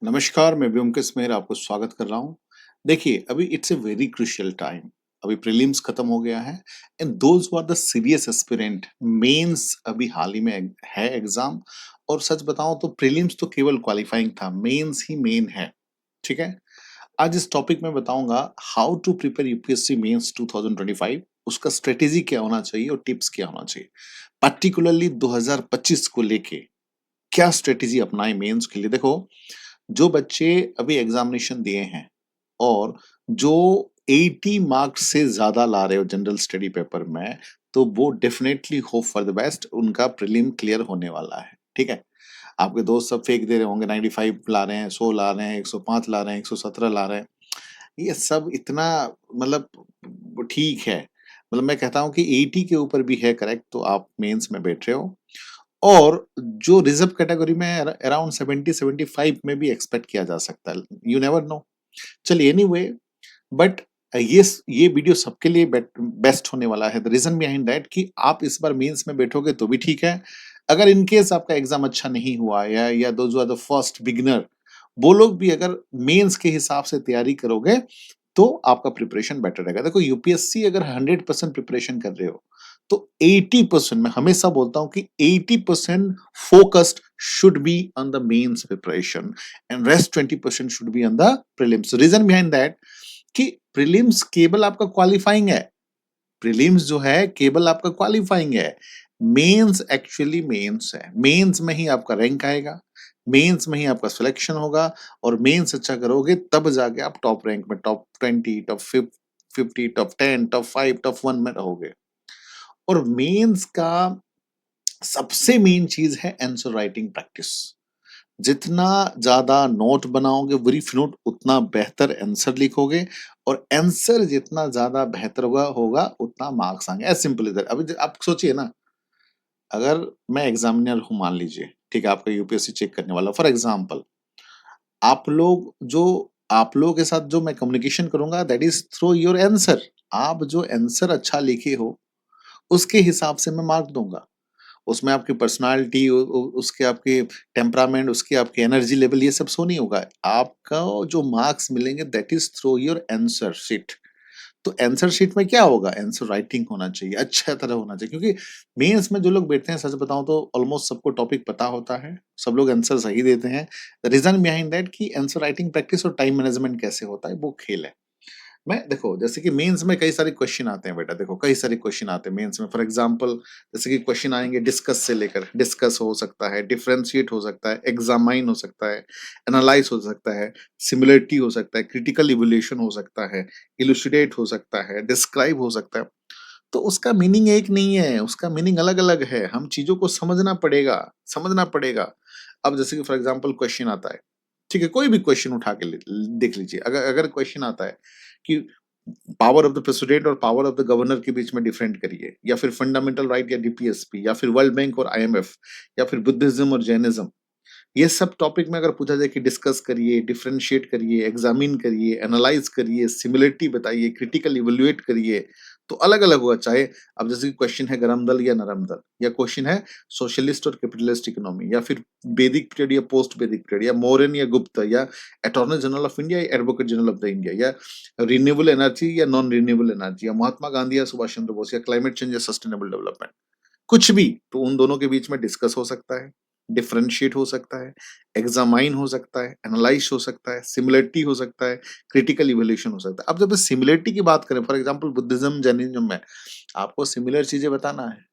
नमस्कार, मैं ब्योमकेश मेहर आपको स्वागत कर रहा हूँ। देखिए, अभी it's a very crucial time. अभी प्रीलिम्स खत्म हो गया है and those who are the serious aspirant mains अभी हाल ही में है एग्ज़ाम। और सच बताऊँ तो प्रीलिम्स तो केवल क्वालिफाइंग था, मेंस ही मेन है। ठीक है? आज इस टॉपिक में बताऊँगा how to prepare UPSC mains 2025, उसका स्ट्रेटेजी क्या होना चाहिए और टिप्स क्या होना चाहिए। पार्टिकुलरली 2025 को लेके क्या स्ट्रेटेजी अपनाएँ मेंस के लिए? देखो, जो बच्चे अभी एग्जामिनेशन दिए हैं और जो 80 मार्क्स से ज्यादा ला रहे हो जनरल स्टडी पेपर में, तो वो definitely hope for the best, उनका प्रीलिम क्लियर होने वाला है। ठीक है? आपके दोस्त सब फेंक दे रहे होंगे, 95 ला रहे हैं, 100 ला रहे हैं, 105 ला रहे हैं, 117 ला रहे हैं। ये सब इतना मतलब ठीक है। मतलब मैं कहता हूँ कि 80 के ऊपर भी है करेक्ट, तो आप मेंस में बैठ रहे हो। और जो रिजर्व कैटेगरी में अराउंड 70-75 में भी एक्सपेक्ट किया जा सकता है। You never know. चलिए एनीवे, बट ये वीडियो सबके लिए बेस्ट होने वाला है। द रीजन बिहाइंड दैट कि आप इस बार मेंस में बैठोगे तो भी ठीक है। अगर इन केस आपका एग्जाम अच्छा नहीं हुआ या those are the first beginner, वो लोग भी अगर मेंस के हिसाब से तैयारी करोगे तो आपका प्रिपरेशन बेटर रहेगा। देखो, यूपीएससी अगर 100% प्रिपरेशन कर रहे हो तो 80%, मैं हमेशा बोलता हूं कि 80% focused should be on the mains preparation and rest 20% should be on the prelims. Reason behind that कि प्रीलिम्स केवल आपका क्वालिफाइंग है। प्रीलिम्स जो है केवल आपका क्वालिफाइंग है। मेंस एक्चुअली मेंस है। मेंस में ही आपका रैंक आएगा, मेंस में ही आपका सिलेक्शन होगा। और मेंस अच्छा करोगे तब जाके आप टॉप रैंक में, top 20, top 50, top 10, top 5, top 1 में रहोगे। और मेंस का सबसे मेन चीज है आंसर राइटिंग प्रैक्टिस। जितना ज्यादा नोट बनाओगे, ब्रीफ नोट, उतना बेहतर आंसर लिखोगे। और आंसर जितना ज्यादा बेहतर होगा होगा उतना मार्क्स आएंगे। As simple is that. अभी आप सोचिए ना, अगर मैं एग्जामिनर हूं, मान लीजिए, ठीक है, आपका यूपीएससी चेक करने वाला फॉर एग्जाम्पल, आप लोगों के साथ जो मैं कम्युनिकेशन करूंगा that is through your answer. आप जो आंसर अच्छा लिखे हो उसके हिसाब से मैं मार्क दूंगा। उसमें आपकी पर्सनालिटी, उसके आपके टेम्परामेंट, उसकी आपकी एनर्जी लेवल, ये सब शो नहीं होगा। आपका जो मार्क्स मिलेंगे that is through your answer sheet. तो आंसर शीट में क्या होगा? आंसर राइटिंग होना चाहिए, अच्छा तरह होना चाहिए। क्योंकि मेंस में जो लोग बैठते हैं, सच बताऊं तो ऑलमोस्ट सबको टॉपिक पता होता है, सब लोग आंसर सही देते हैं। रीजन बिहाइंड दैट कि आंसर राइटिंग प्रैक्टिस और टाइम मैनेजमेंट कैसे होता है, वो खेल है। मैं देखो, जैसे कि मेंस में कई सारे क्वेश्चन आते हैं बेटा। देखो, कई सारे क्वेश्चन आते हैं मेंस में। फॉर एग्जांपल, जैसे कि क्वेश्चन आएंगे डिस्कस से लेकर, डिस्कस हो सकता है, डिफरेंशिएट हो सकता है, एग्जामाइन हो सकता है, एनालाइज हो सकता है, सिमिलरिटी हो सकता है, क्रिटिकल इवैल्यूएशन हो सकता है, इलुसिडेट हो सकता है, डिस्क्राइब हो सकता है। तो उसका मीनिंग एक नहीं है, उसका मीनिंग अलग अलग है। हम चीजों को समझना पड़ेगा, समझना पड़ेगा। अब जैसे कि फॉर एग्जांपल क्वेश्चन आता है, ठीक है, कोई भी क्वेश्चन उठा के देख लीजिए। अगर अगर क्वेश्चन आता है कि पावर ऑफ द प्रेसिडेंट और पावर ऑफ द गवर्नर के बीच में डिफरेंट करिए, या फिर फंडामेंटल राइट या डीपीएसपी, या फिर वर्ल्ड बैंक और आईएमएफ, या फिर बुद्धिज्म और जैनिज्म, ये सब टॉपिक में अगर पूछा जाए कि डिस्कस करिए, डिफरेंशिएट करिए, एग्जामिन करिए, एनालाइज करिए, सिमिलरिटी बताइए, क्रिटिकल इवैल्यूएट करिए, तो अलग अलग होगा। चाहे अब जैसे कि क्वेश्चन है गरम दल या नरम दल, या क्वेश्चन है सोशलिस्ट और कैपिटलिस्ट इकोनॉमी, या फिर वैदिक पीरियड या पोस्ट वैदिक पीरियड, या मौर्यन या गुप्त, या अटॉर्नी जनरल ऑफ इंडिया या advocate general of the India, या रिन्यूएबल एनर्जी या नॉन रिन्यूएबल एनर्जी, या महात्मा गांधी या सुभाष चंद्र बोस, या क्लाइमेट चेंज या सस्टेनेबल डेवलपमेंट, कुछ भी। तो उन दोनों के बीच में डिस्कस हो सकता है, डिफरेंशिएट हो सकता है, एग्जामाइन हो सकता है, एनालाइज हो सकता है, सिमिलरिटी हो सकता है, क्रिटिकल इवैल्यूएशन हो सकता है। अब जब सिमिलरिटी की बात करें, फॉर एग्जांपल बुद्धिज्म जैनिज्म में, आपको सिमिलर चीजें बताना है।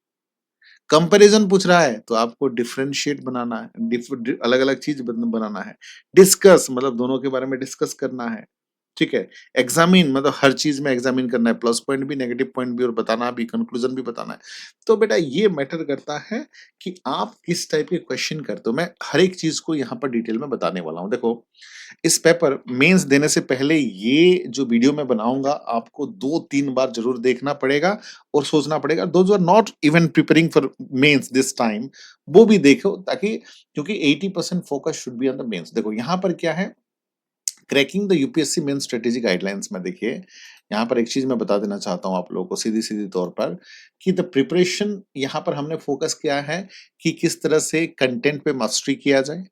कंपैरिजन पूछ रहा है तो आपको डिफरेंशिएट बनाना है, अलग अलग चीज बनाना है। डिस्कस मतलब दोनों के बारे में डिस्कस करना है। ठीक है। एग्जामिन मतलब हर चीज में एग्जामिन करना है, प्लस पॉइंट भी, नेगेटिव पॉइंट भी, और बताना भी, कंक्लूजन भी बताना है। तो बेटा ये मैटर करता है कि आप किस टाइप के क्वेश्चन करते हो। मैं हर एक चीज को यहाँ पर डिटेल में बताने वाला हूँ। देखो, इस पेपर मेंस देने से पहले ये जो वीडियो मैं बनाऊंगा आपको 2-3 बार जरूर देखना पड़ेगा और सोचना पड़ेगा। Those are not even preparing for mains this time, वो भी देखो, ताकि, क्योंकि 80% focus should be on the mains. देखो यहाँ पर क्या है, cracking the UPSC main strategy guidelines में देखिए, यहाँ पर एक चीज मैं बता देना चाहता हूँ आप लोगों को सीधी सीधी तौर पर, कि द प्रिपरेशन यहाँ पर हमने फोकस किया है कि किस तरह से कंटेंट पे मास्टरी किया जाए,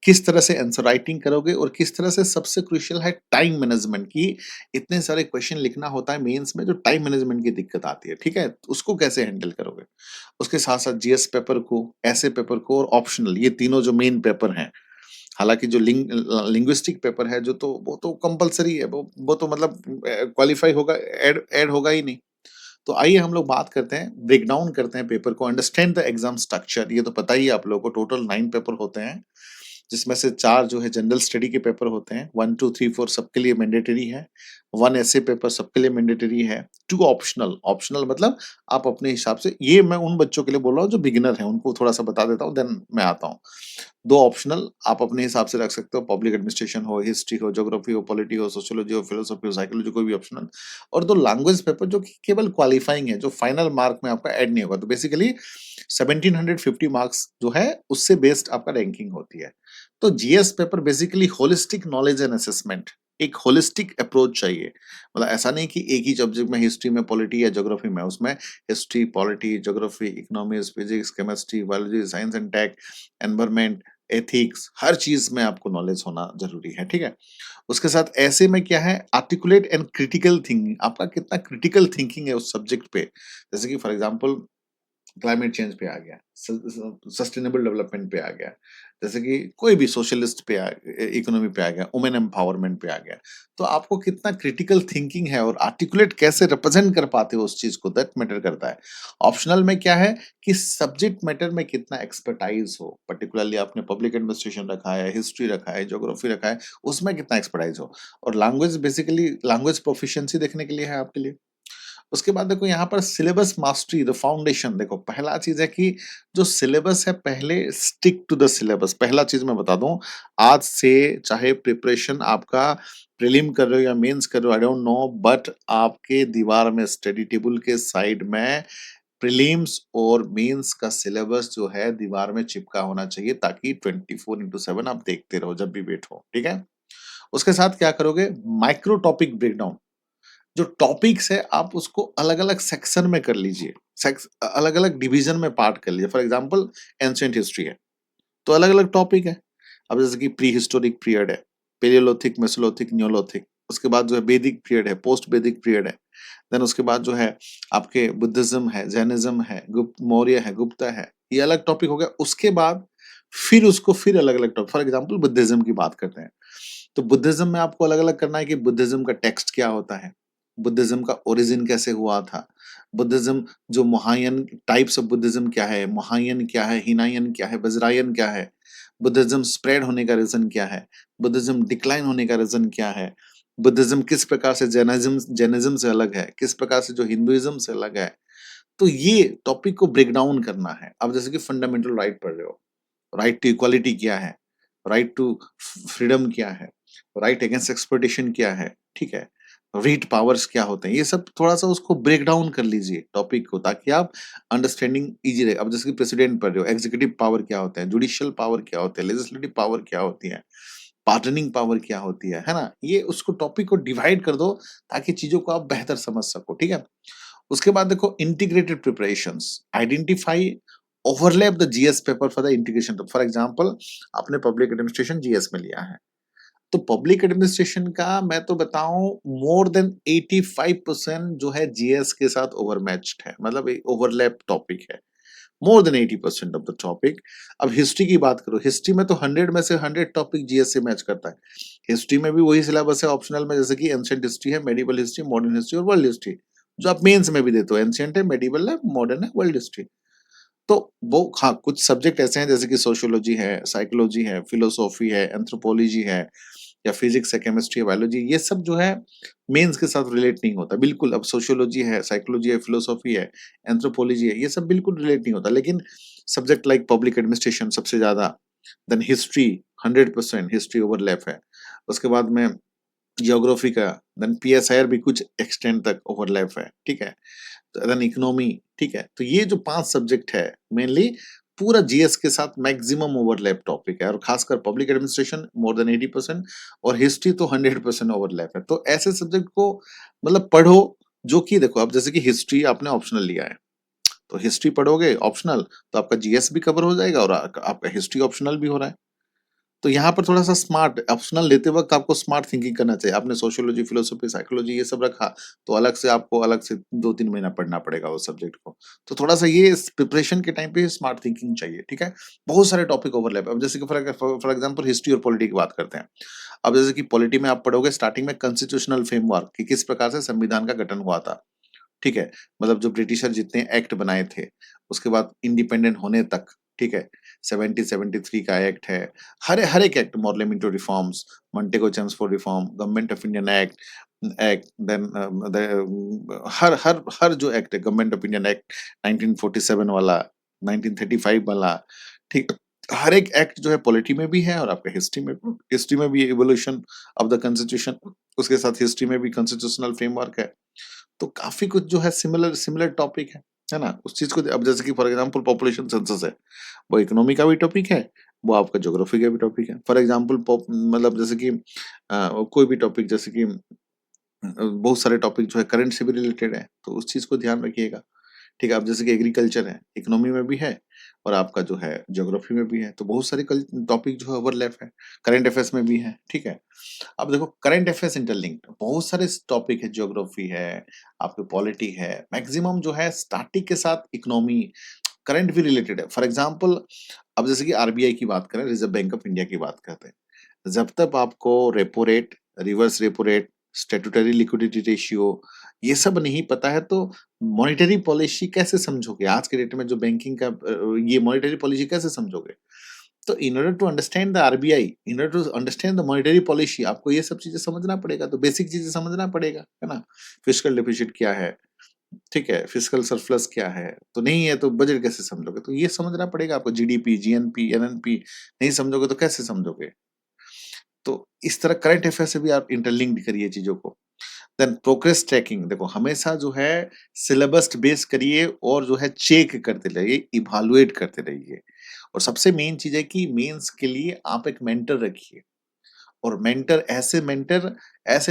किस तरह से आंसर राइटिंग करोगे और किस तरह से सबसे क्रूशियल है टाइम मैनेजमेंट की इतने सारे क्वेश्चन लिखना होता है मेंस में जो टाइम मैनेजमेंट की दिक्कत आती है, ठीक है? तो उसको कैसे हैंडल करोगे? उसके साथ-साथ जीएस पेपर को, ऐसे पेपर को और ऑप्शनल ये तीनों जो मेन पेपर हैं। हालाँकि जो लिंग्विस्टिक पेपर है जो तो वो तो कंपल्सरी है, वो तो मतलब क्वालीफाई होगा ऐड ऐड होगा ही नहीं। तो आइए हम लोग बात करते हैं, ब्रेक डाउन करते हैं पेपर को, अंडरस्टैंड द एग्ज़ाम स्ट्रक्चर ये तो पता ही है आप लोगों को टोटल 9 पेपर होते हैं, जिसमें से 4 जो है जनरल स्टडी के पेपर होते हैं, 1, 2, 3, 4 सबके लिए मैंडेटरी है, 1 ऐसे पेपर सबके लिए मैंडेटरी है, 2 ऑप्शनल, ऑप्शनल मतलब आप अपने हिसाब से ये मैं उन बच्चों के लिए बोल रहा हूँ जो बिगिनर हैं, उनको थोड़ा-सा बता देता हूँ देन मैं आता हूँ। 2 ऑप्शनल आप अपने हिसाब से रख सकते हो, पब्लिक एडमिनिस्ट्रेशन हो, हिस्ट्री हो, ज्योग्राफी हो, पॉलिटी हो, सोशियोलॉजी हो, फिलॉसफी हो, साइकोलॉजी कोई भी ऑप्शनल और 2 लैंग्वेज पेपर जो कि केवल क्वालीफाइंग है, जो फाइनल मार्क में आपका ऐड नहीं होगा। तो बेसिकली 1750 मार्क्स जो है उससे बेस्ड आपका रैंकिंग होती है। तो GS paper basically holistic knowledge and assessment एक होलिस्टिक अप्रोच चाहिए। मतलब ऐसा नहीं कि एक ही सब्जेक्ट में हिस्ट्री में, पॉलिटी या ज्योग्राफी में, उसमें history, polity, geography, economics, physics, chemistry, biology, science and tech, environment, ethics हर चीज़ में आपको नॉलेज होना ज़रूरी है, ठीक है? उसके साथ ऐसे में क्या है आर्टिकुलेट एंड क्रिटिकल थिंकिंग आपका कितना क्रिटिकल थिंकिंग है उस सब्जेक्ट पे। जैसे कि फॉर एग्जांपल क्लाइमेट चेंज पे आ गया, सस्टेनेबल डेवलपमेंट पे आ गया, जैसे कि कोई भी सोशलिस्ट पे इकोनॉमी पे आ गया, वुमेन एम्पावरमेंट पे आ गया। तो आपको कितना क्रिटिकल थिंकिंग है और आर्टिकुलेट कैसे रिप्रेजेंट कर पाते हो उस चीज़ को दैट मैटर करता है। ऑप्शनल में क्या है कि सब्जेक्ट मैटर में कितना एक्सपर्टाइज़ हो, पर्टिकुलरली आपने पब्लिक एडमिनिस्ट्रेशन रखा है, हिस्ट्री रखा है, ज्योग्राफी रखा है, उसमें कितना एक्सपर्टाइज़ हो। और लैंग्वेज बेसिकली लैंग्वेज प्रोफिशिएंसी देखने के लिए है आपके लिए। उसके बाद देखो यहाँ पर सिलेबस मास्टरी द फाउंडेशन देखो पहला चीज है कि जो सिलेबस है पहले स्टिक टू द सिलेबस पहला चीज मैं बता दूं आज से चाहे प्रिपरेशन आपका प्रीलिम कर रहे हो या मेंस कर रहे हो आई डोंट नो बट आपके दीवार में स्टडी टेबल के साइड में प्रीलिम्स और मेंस का सिलेबस जो है दीवार में चिपका होना चाहिए ताकि 24/7 आप देखते रहो जब भी बैठो ठीक है उसके साथ क्या करोगे माइक्रो टॉपिक ब्रेकडाउन जो टॉपिक्स है आप उसको अलग-अलग सेक्शन में कर लीजिए। अलग-अलग डिवीजन में पार्ट कर लीजिए। फॉर एग्जांपल एंशिएंट हिस्ट्री है, तो अलग-अलग टॉपिक है। अब जैसे कि प्री हिस्टोरिक पीरियड है, पैलियोलिथिक, मेसोलिथिक, नियोलिथिक। उसके बाद जो है वैदिक पीरियड है, पोस्ट वैदिक पीरियड है। देन उसके बाद जो है आपके बुद्धिज्म है, जैनिज्म है, गुप्त मौर्य है, गुप्ता है। ये अलग टॉपिक हो गया। उसके बाद फिर उसको फिर अलग-अलग टॉपिक फॉर एग्जांपल बुद्धिज्म की बात करते हैं। तो बुद्धिज्म में आपको अलग-अलग करना है कि बुद्धिज्म का टेक्स्ट क्या होता है? बुद्धिज्म का ओरिजिन कैसे हुआ था? बुद्धिज्म जो महायान टाइप्स ऑफ बुद्धिज्म क्या है? महायान क्या है? हीनायान क्या है? वज्रायन क्या है? बुद्धिज्म स्प्रेड होने का रीज़न क्या है? बुद्धिज्म डिक्लाइन होने का रीज़न क्या है? बुद्धिज्म किस प्रकार से जैनिज्म जैनिज्म से अलग है? किस प्रकार से जो हिंदुइज्म से अलग है? तो ये टॉपिक को ब्रेक डाउन करना है। अब जैसे कि फंडामेंटल राइट पढ़ रहे हो, राइट टू इक्वालिटी क्या है? राइट टू फ्रीडम क्या है? राइट अगेंस्ट एक्सप्लॉइटेशन क्या है? ठीक है? रीट पावर्स क्या होते हैं? ये सब थोड़ा-सा उसको ब्रेक डाउन कर लीजिए टॉपिक को ताकि आप अंडरस्टैंडिंग ईज़ी रहे। अब जैसे कि प्रेसिडेंट पढ़ रहे हो, एग्जीक्यूटिव पावर क्या होता है? जुडिशियल पावर क्या होता है? लेजिस्लेटिव पावर क्या होती है? पार्डनिंग पावर क्या होती है ना? ये उसको टॉपिक को डिवाइड कर दो ताकि चीज़ों को आप बेहतर समझ सको, ठीक है? उसके बाद देखो integrated preparations identify overlap the GS paper for the integration for example आपने पब्लिक एडमिनिस्ट्रेशन जीएस में लिया है तो पब्लिक एडमिनिस्ट्रेशन का मैं तो बताऊं मोर देन 85% जो है जीएस के साथ ओवरमैच्ड है मतलब ओवरलैप टॉपिक है more than 80% of the topic अब हिस्ट्री की बात करो हिस्ट्री में तो 100 में से 100 टॉपिक जीएस से मैच करता है हिस्ट्री में भी वही सिलेबस है ऑप्शनल में जैसे कि एंशिएंट हिस्ट्री है मेडिवल हिस्ट्री मॉडर्न हिस्ट्री और वर्ल्ड हिस्ट्री जो आप मेंस में भी देते हो एंशिएंट है मेडिवल है मॉडर्न है वर्ल्ड हिस्ट्री तो वो हाँ कुछ सब्जेक्ट ऐसे हैं जैसे कि सोशियोलॉजी है साइकोलॉजी है फिलोसॉफी है एंथ्रोपोलॉजी है या फिजिक्स है केमिस्ट्री है बायोलॉजी ये सब जो है मेंस के साथ रिलेट नहीं होता बिल्कुल अब सोशियोलॉजी है साइकोलॉजी है फिलोसॉफी है एंथ्रोपोलॉजी है ये सब बिल्कुल रिलेट नहीं होता लेकिन सब्जेक्ट लाइक पब्लिक एडमिनिस्ट्रेशन सबसे ज्यादा देन हिस्ट्री 100% हिस्ट्री ओवरलैप है उसके बाद में जियोग्राफी का देन पीएसआईआर भी कुछ एक्सटेंड तक ओवरलैप है ठीक है देन इकोनॉमी ठीक है तो ये जो 5 सब्जेक्ट है मेनली पूरा जीएस के साथ मैक्सिमम ओवरलैप टॉपिक है और खासकर पब्लिक एडमिनिस्ट्रेशन मोर देन 80% और हिस्ट्री तो 100% ओवरलैप है तो ऐसे सब्जेक्ट को मतलब पढ़ो जो कि देखो अब जैसे कि हिस्ट्री आपने ऑप्शनल लिया है तो हिस्ट्री पढ़ोगे ऑप्शनल तो आपका जीएस भी कवर हो जाएगा और आपका हिस्ट्री ऑप्शनल भी हो रहा है तो यहाँ पर थोड़ा-सा स्मार्ट ऑप्शनल लेते वक़्त आपको स्मार्ट थिंकिंग करना चाहिए। आपने सोशियोलॉजी, फिलॉसफी, साइकोलॉजी ये सब रखा, तो अलग से 2-3 महीना पढ़ना पड़ेगा उस सब्जेक्ट को। तो थोड़ा-सा ये स प्रिपरेशन के टाइम पे स्मार्ट थिंकिंग चाहिए, ठीक है? बहुत सारे टॉपिक ओवरलैप है। अब जैसे कि फॉर एग्ज़ाम्पल हिस्ट्री और पॉलिटी की बात करते हैं। अब जैसे कि पॉलिटी में आप पढ़ोगे स्टार्टिंग में कॉन्स्टिट्यूशनल फ्रेमवर्क कि किस प्रकार से संविधान का गठन हुआ था, ठीक है? मतलब जो ब्रिटिशर जितने एक्ट बनाए थे, उसके बाद इंडिपेंडेंट होने तक, ठीक है? 1773 का एक्ट है, हर हर एक act Morley Minto reforms, Montagu Chelmsford reform, government of Indian act act then हर जो एक्ट है गवर्नमेंट ऑफ इंडियन एक्ट 1947 वाला, 1935 वाला, ठीक हर एक एक्ट जो है पॉलिटी में भी है और आपका हिस्ट्री में भी इवोल्यूशन ऑफ द कॉन्स्टिट्यूशन, उसके साथ हिस्ट्री में भी कॉन्स्टिट्यूशनल फ्रेमवर्क है। तो काफ़ी कुछ जो है सिमिलर सिमिलर टॉपिक है ना? उस चीज़ को अब जैसे कि फॉर एग्ज़ाम्पल पॉपुलेशन सेंसस है, वो इकोनॉमी का भी टॉपिक है, वो आपका ज्योग्राफी का भी टॉपिक है। फॉर एग्ज़ाम्पल मतलब जैसे कि कोई भी टॉपिक जैसे कि बहुत सारे टॉपिक जो है करंट से भी रिलेटेड है, तो उस चीज़ को ध्यान रखिएगा। ठीक है, अब जैसे कि एग्रीकल्चर है, इकोनॉमी में भी है और आपका जो है ज्योग्राफी में भी है, तो बहुत सारे कल टॉपिक जो है ओवरलैप है, करंट अफेयर्स में भी है, ठीक है? अब देखो करंट अफेयर्स इंटरलिंक्ड बहुत सारे टॉपिक है, ज्योग्राफी है, आपके पॉलिटी है, मैक्सिमम जो है स्टैटिक के साथ इकोनॉमी, करंट भी रिलेटेड है। फॉर एग्जांपल अब जैसे कि आरबीआई की बात करें, रिजर्व बैंक ऑफ इंडिया की बात करते हैं। जब तक आपको repo rate, reverse repo rate, statutory liquidity ratio ये सब नहीं पता है तो मॉनेटरी पॉलिसी कैसे समझोगे? आज के डेट में जो बैंकिंग का ये मॉनेटरी पॉलिसी कैसे समझोगे? तो in order to understand the RBI, in order to understand the monetary policy आपको ये सब चीजें समझना पड़ेगा, तो बेसिक चीजें समझना पड़ेगा, है ना? फिस्कल डेफिसिट क्या है, ठीक है? फिस्कल सरप्लस क्या है? तो नहीं है तो बजट कैसे समझोगे? तो ये समझना पड़ेगा आपको, जीडीपी, जीएनपी, एनएनपी नहीं समझोगे तो कैसे समझोगे? तो इस तरह करंट अफेयर से भी आप इंटरलिंक्ड करिए चीजों को। देन प्रोग्रेस ट्रैकिंग देखो हमेशा जो है सिलेबस बेस करिए और जो है चेक करते रहिए, इवैल्यूएट करते रहिए। और सबसे मेन चीज है कि मेंस के लिए आप एक मेंटर रखिए। और मेंटर ऐसे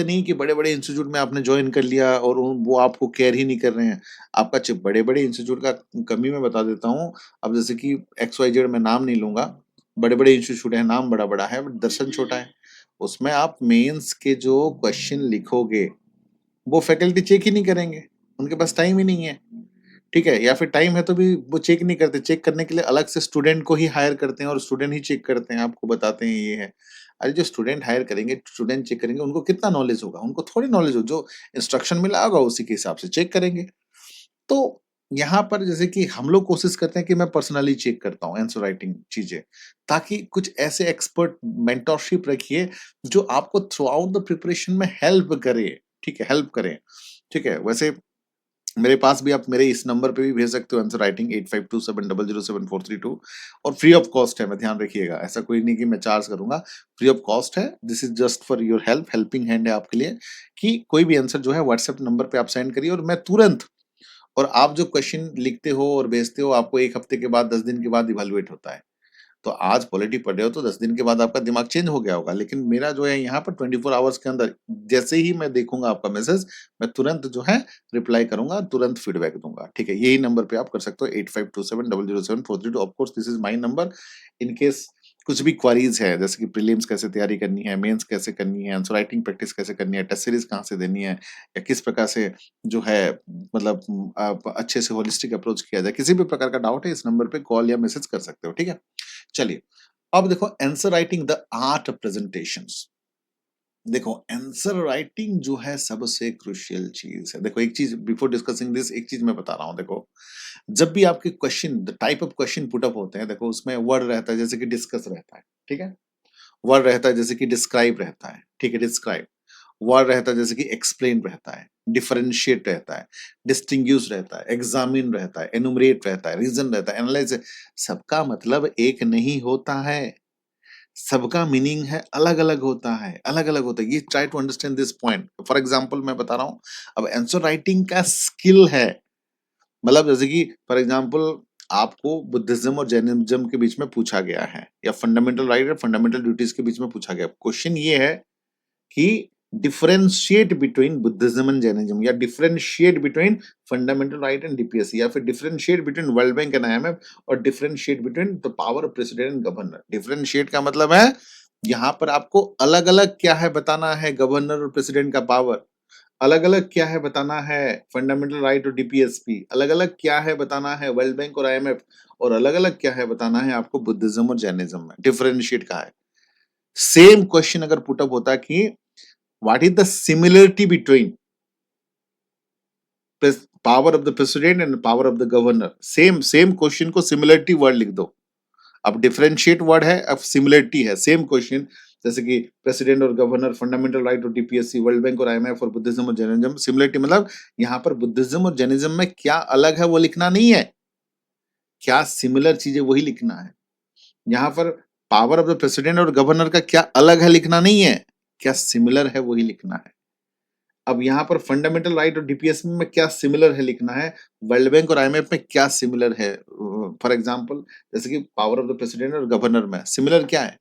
नहीं कि बड़े-बड़े इंस्टीट्यूट में आपने जॉइन कर लिया और वो आपको केयर ही नहीं कर रहे हैं। आपका च बड़े-बड़े इंस्टीट्यूट का कमी मैं बता देता हूँ। अब जैसे कि एक्स वाई जेड मैं नाम नहीं लूँगा। बड़े-बड़े इंस्टीट्यूट हैं, नाम बड़ा-बड़ा है बट दर्शन छोटा है। उसमें आप मेंस के जो क्वेश्चन लिखोगे, वो फैकल्टी चेक ही नहीं करेंगे। उनके पास टाइम ही नहीं है। ठीक है? या फिर टाइम है तो भी वो चेक नहीं करते, चेक करने के लिए अलग से स्टूडेंट को ही हायर करते हैं और स्टूडेंट ही चेक करते हैं, आपको बताते हैं ये है। अरे जो स्टूडेंट हायर करेंगे, स्टूडेंट चेक करेंगे, उनको कितना नॉलेज होगा? उनको थोड़ी नॉलेज हो, जो इंस्ट्रक्शन मिला होगा उसी के हिसाब से चेक करेंगे। तो यहाँ पर जैसे कि हम लोग कोशिश करते हैं कि मैं पर्सनली चेक करता हूँ आंसर राइटिंग चीज़ें, ताकि कुछ ऐसे एक्सपर्ट मेंटरशिप रखिए, जो आपको थ्रू आउट द प्रिपरेशन में हेल्प करे, ठीक है? हेल्प करें, ठीक है? वैसे मेरे पास भी आप मेरे इस नंबर पे भी भेज सकते हो आंसर राइटिंग 8527007432 और फ्री ऑफ कॉस्ट है, मैं ध्यान रखिएगा। ऐसा कोई नहीं कि मैं चार्ज करूँगा, फ्री ऑफ कॉस्ट है। This is just for your help, helping hand है आपके लिए कि कोई भी आंसर जो है व्हाट्सएप नंबर पे आप सेंड करिए और मैं तुरंत और आप जो क्वेश्चन लिखते हो और भेजते हो आपको 1 हफ्ते के बाद 10 दिन के बाद इवैल्यूएट होता है। तो आज पॉलिटी पढ़ रहे हो तो 10 दिन के बाद आपका दिमाग चेंज हो गया होगा, लेकिन मेरा जो है यहाँ पर 24 आवर्स के अंदर जैसे ही मैं देखूँगा आपका मैसेज, मैं तुरंत जो है रिप्लाई करूँगा, तुरंत फीडबैक दूँगा, ठीक है? यही नंबर पे आप कर सकते हो 8527007432 of course this is my number. In case कुछ भी क्वेरीज़ है, जैसे कि प्रीलिम्स कैसे तैयारी करनी है, मेंस कैसे करनी है, आंसर राइटिंग प्रैक्टिस कैसे करनी है, टेस्ट सीरीज़ कहाँ से देनी है या किस प्रकार से जो है मतलब आप अच्छे से होलिस्टिक अप्रोच किया जाए, किसी भी प्रकार का डाउट है इस नंबर पे कॉल या मैसेज कर सकते हो, ठीक है? चलिए, अब देखो answer writing the art of presentations. देखो आंसर राइटिंग जो है सबसे क्रूशियल चीज है। देखो एक चीज बिफोर डिस्कसिंग दिस एक चीज मैं बता रहा हूँ। देखो जब भी आपके question the type of question put up होते हैं, देखो उसमें वर्ड रहता है जैसे कि डिस्कस रहता है, ठीक है? वर्ड रहता है जैसे कि डिस्क्राइब रहता है, ठीक है? डिस्क्राइब वर्ड रहता है जैसे कि एक्सप्लेन रहता है, डिफरेंशिएट रहता है, डिस्टिंग्विश रहता है, एग्जामिन रहता है, एनुमरेट रहता है, रीजन रहता है, एनालाइज। सबका मतलब एक नहीं होता है, सबका मीनिंग है अलग अलग होता है, अलग अलग होता है। ये try to understand this point. For example मैं बता रहा हूँ, अब आंसर राइटिंग का स्किल है, मतलब जैसे कि फॉर एग्जाम्पल आपको बुद्धिज्म और जैनिज्म के बीच में पूछा गया है या फंडामेंटल राइट और फंडामेंटल ड्यूटीज के बीच में पूछा गया। क्वेश्चन ये है कि differentiate between Buddhism and Jainism, या differentiate between fundamental right and DPSC, या फिर differentiate between World Bank and IMF, और differentiate between the power of president and governor. Differentiate का मतलब है यहाँ पर आपको अलग अलग क्या है बताना है, गवर्नर और प्रेसिडेंट का पावर अलग अलग क्या है बताना है, फंडामेंटल राइट और डीपीएसपी अलग अलग क्या है बताना है, वर्ल्ड बैंक और आईएमएफ, और अलग अलग क्या है बताना है आपको बुद्धिज्म और जैनिज्म में। डिफरेंशिएट का है। सेम क्वेश्चन अगर पुटअप होता कि what is the similarity between power of the president and power of the governor, same same question को सिमिलरिटी वर्ड लिख दो। अब डिफरेंशिएट वर्ड है, अब सिमिलरिटी है, सेम क्वेश्चन जैसे कि प्रेसिडेंट और गवर्नर, फंडामेंटल राइट और डीपीएससी, वर्ल्ड बैंक और आईएमएफ, और बुद्धिज्म और जैनिज्म। सिमिलरिटी मतलब यहाँ पर बुद्धिज्म और जैनिज्म में क्या अलग है वो लिखना नहीं है, क्या सिमिलर चीजें वही लिखना है। यहाँ पर पावर ऑफ द प्रेसिडेंट और गवर्नर का क्या अलग है लिखना नहीं है, क्या सिमिलर है वही लिखना है। अब यहाँ पर फंडामेंटल राइट और डीपीएससी में क्या सिमिलर है लिखना है, वर्ल्ड बैंक और आईएमएफ में क्या सिमिलर है। फॉर एग्जांपल जैसे कि पावर ऑफ द प्रेसिडेंट और गवर्नर में सिमिलर क्या है,